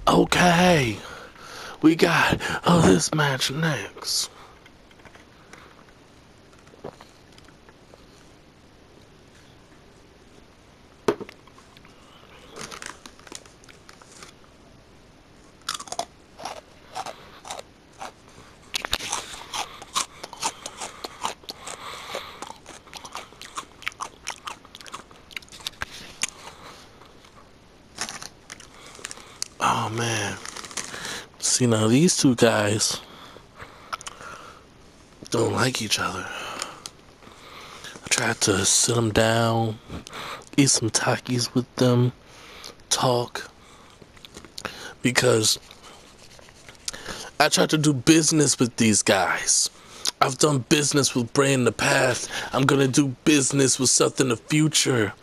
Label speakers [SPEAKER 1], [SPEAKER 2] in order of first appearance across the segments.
[SPEAKER 1] Okay, we got this match next. Oh man. See, now these two guys don't like each other. I tried to sit them down, eat some Takis with them, talk, because I tried to do business with these guys. I've done business with Bray in the past. I'm gonna do business with Seth in the future.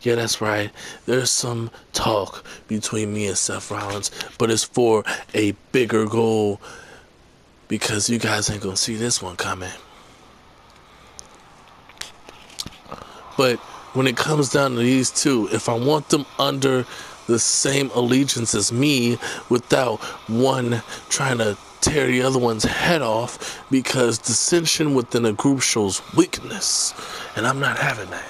[SPEAKER 1] Yeah, that's right. There's some talk between me and Seth Rollins, but it's for a bigger goal, because you guys ain't gonna see this one coming. But when it comes down to these two, if I want them under the same allegiance as me, without one trying to tear the other one's head off, because dissension within a group shows weakness, and I'm not having that.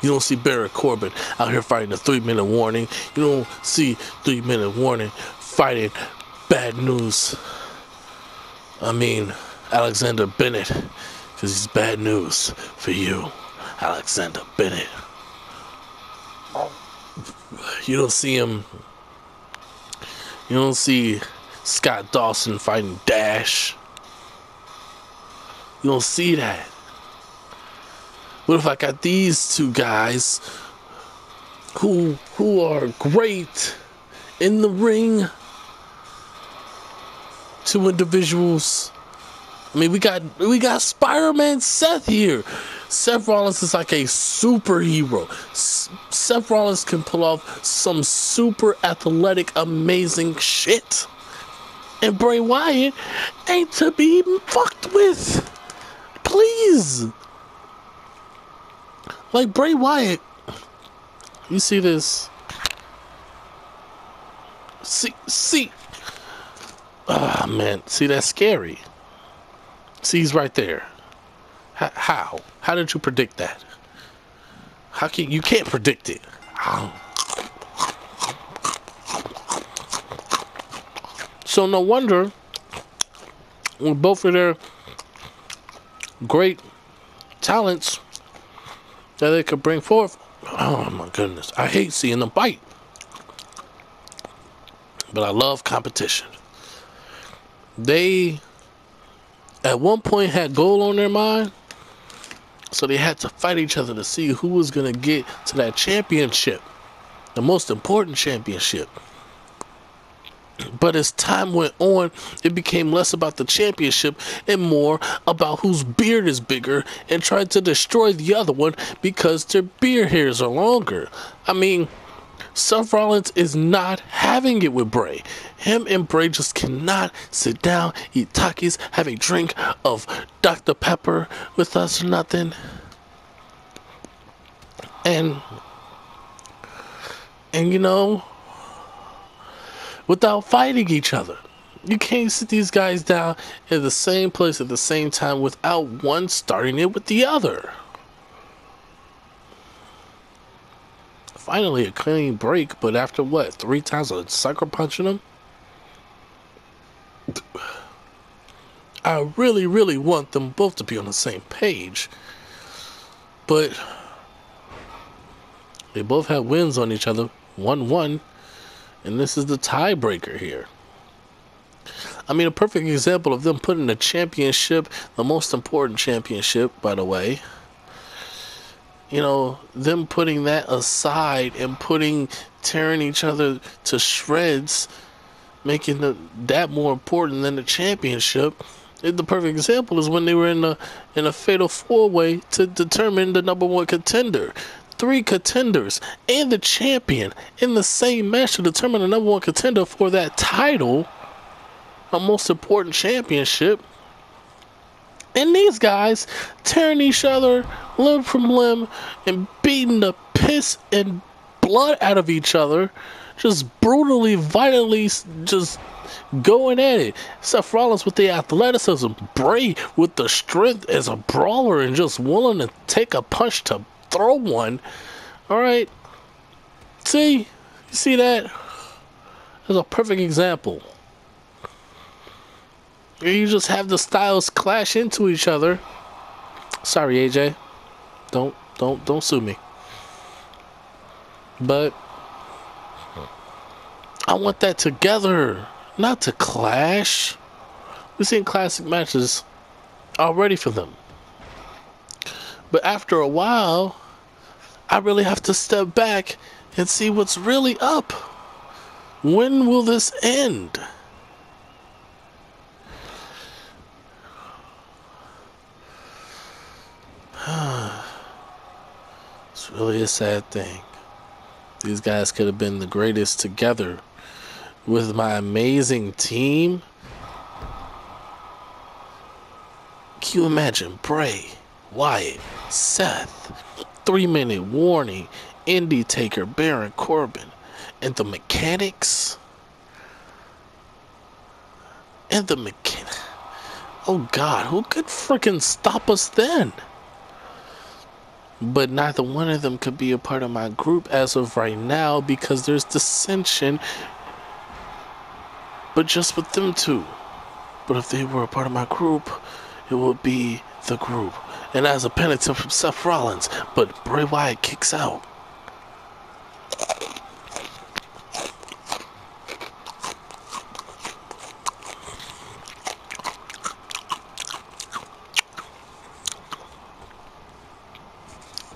[SPEAKER 1] You don't see Baron Corbin out here fighting a 3-minute warning. You don't see 3-minute warning fighting Bad News. I mean, Alexander Bennett, because he's bad news for you, Alexander Bennett. You don't see him. You don't see Scott Dawson fighting Dash. You don't see that. What if I got these two guys who are great in the ring? Two individuals. I mean, we got Spider-Man Seth here. Seth Rollins is like a superhero. Seth Rollins can pull off some super athletic, amazing shit. And Bray Wyatt ain't to be fucked with. Please. Like Bray Wyatt. You see this? See. Ah, man. See, that's scary. See, he's right there. How? How did you predict that? How can you can't predict it? How? So no wonder, with both of their great talents that they could bring forth. Oh my goodness, I hate seeing them fight, but I love competition. They at one point had goal on their mind, so they had to fight each other to see who was going to get to that championship, the most important championship. But as time went on, it became less about the championship and more about whose beard is bigger, and tried to destroy the other one because their beard hairs are longer. I mean, Seth Rollins is not having it with Bray. Him and Bray just cannot sit down, eat Takis, have a drink of Dr. Pepper with us or nothing. And you know, without fighting each other. You can't sit these guys down in the same place at the same time without one starting it with the other. Finally, a clean break, but after what? 3 times of sucker punching him? I really, really want them both to be on the same page. But they both have wins on each other. 1-1. And this is the tiebreaker here. I mean, a perfect example of them putting the championship, the most important championship, by the way, you know, them putting that aside and tearing each other to shreds, making that more important than the championship. The perfect example is when they were in a fatal 4-way to determine the #1 contender. 3 contenders and the champion in the same match to determine the #1 contender for that title, a most important championship. And these guys tearing each other limb from limb and beating the piss and blood out of each other just brutally, violently, just going at it. Seth Rollins with the athleticism, Bray with the strength as a brawler and just willing to take a punch to throw one. All right, see, you see that? That's a perfect example. You just have the styles clash into each other. Sorry, AJ, don't sue me. But I want that together, not to clash. We've seen classic matches already for them. But after a while, I really have to step back and see what's really up. When will this end? It's really a sad thing. These guys could have been the greatest together with my amazing team. Can you imagine Bray, Wyatt, Seth, 3-minute warning, Indie Taker, Baron Corbin, and the mechanics? Oh God, who could freaking stop us then? But neither one of them could be a part of my group as of right now because there's dissension. But just with them two. But if they were a part of my group, it would be the group. And as a penitent from Seth Rollins, but Bray Wyatt kicks out.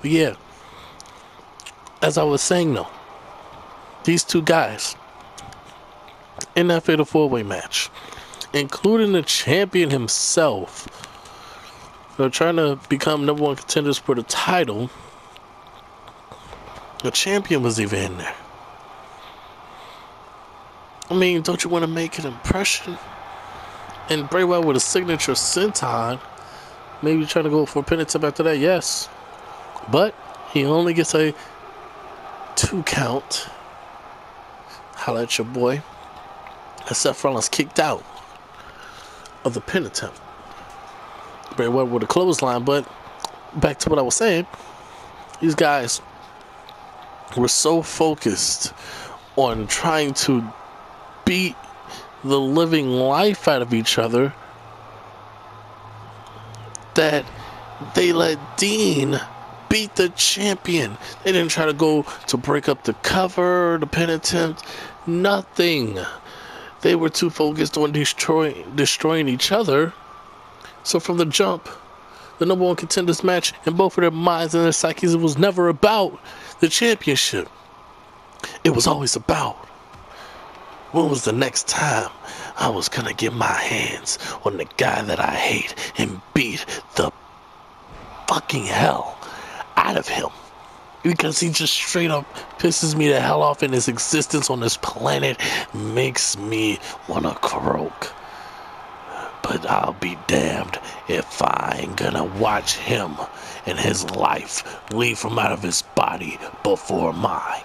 [SPEAKER 1] But yeah, as I was saying though, these two guys in that fatal 4-way match, including the champion himself, they're trying to become #1 contenders for the title. The champion was even in there. I mean, don't you want to make an impression? And Bray Wyatt with a signature senton, maybe trying to go for a penitent after that, yes. But he only gets a 2 count. Holla at your boy. And Seth Rollins kicked out of the pin attempt. Bray Wyatt with a clothesline, but back to what I was saying. These guys were so focused on trying to beat the living life out of each other that they let Dean beat the champion. They didn't try to go to break up the cover, the pin attempt, nothing. They were too focused on destroying each other. So from the jump, the #1 contenders match, in both of their minds and their psyches, it was never about the championship. It was always about, when was the next time I was gonna get my hands on the guy that I hate and beat the fucking hell out of him, because he just straight up pisses me the hell off, and his existence on this planet makes me wanna croak. But I'll be damned if I ain't gonna watch him and his life leave from out of his body before mine.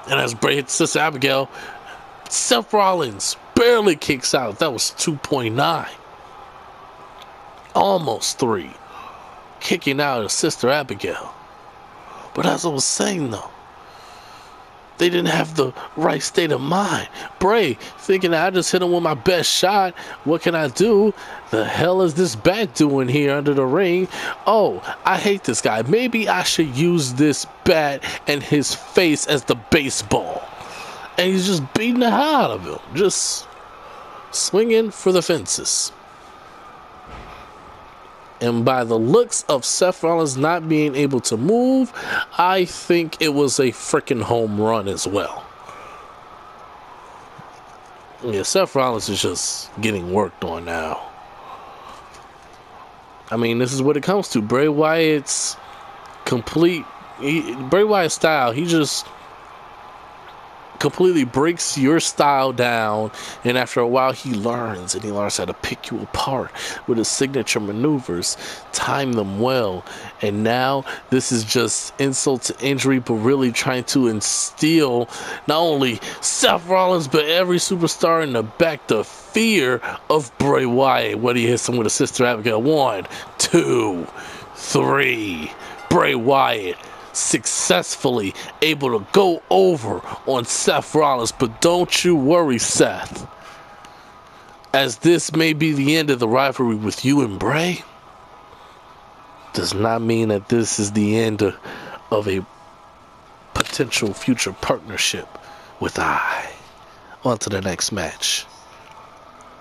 [SPEAKER 1] And as Bray hits Sister Abigail, Seth Rollins barely kicks out. That was 2.9. Almost 3. Kicking out of Sister Abigail. But as I was saying though, they didn't have the right state of mind. Bray thinking I just hit him with my best shot. What can I do? The hell is this bat doing here under the ring? Oh, I hate this guy. Maybe I should use this bat and his face as the baseball. And he's just beating the hell out of him. Just swinging for the fences. And by the looks of Seth Rollins not being able to move, I think it was a freaking home run as well. Yeah, Seth Rollins is just getting worked on now. I mean, this is what it comes to. Bray Wyatt's Bray Wyatt's style, he just completely breaks your style down, and after a while he learns how to pick you apart with his signature maneuvers, time them well, and now this is just insult to injury, but really trying to instill not only Seth Rollins but every superstar in the back the fear of Bray Wyatt when he hits him with a Sister Abigail. 1, 2, 3. Bray Wyatt successfully able to go over on Seth Rollins, but don't you worry, Seth, as this may be the end of the rivalry with you and Bray, does not mean that this is the end of a potential future partnership with I. On to the next match.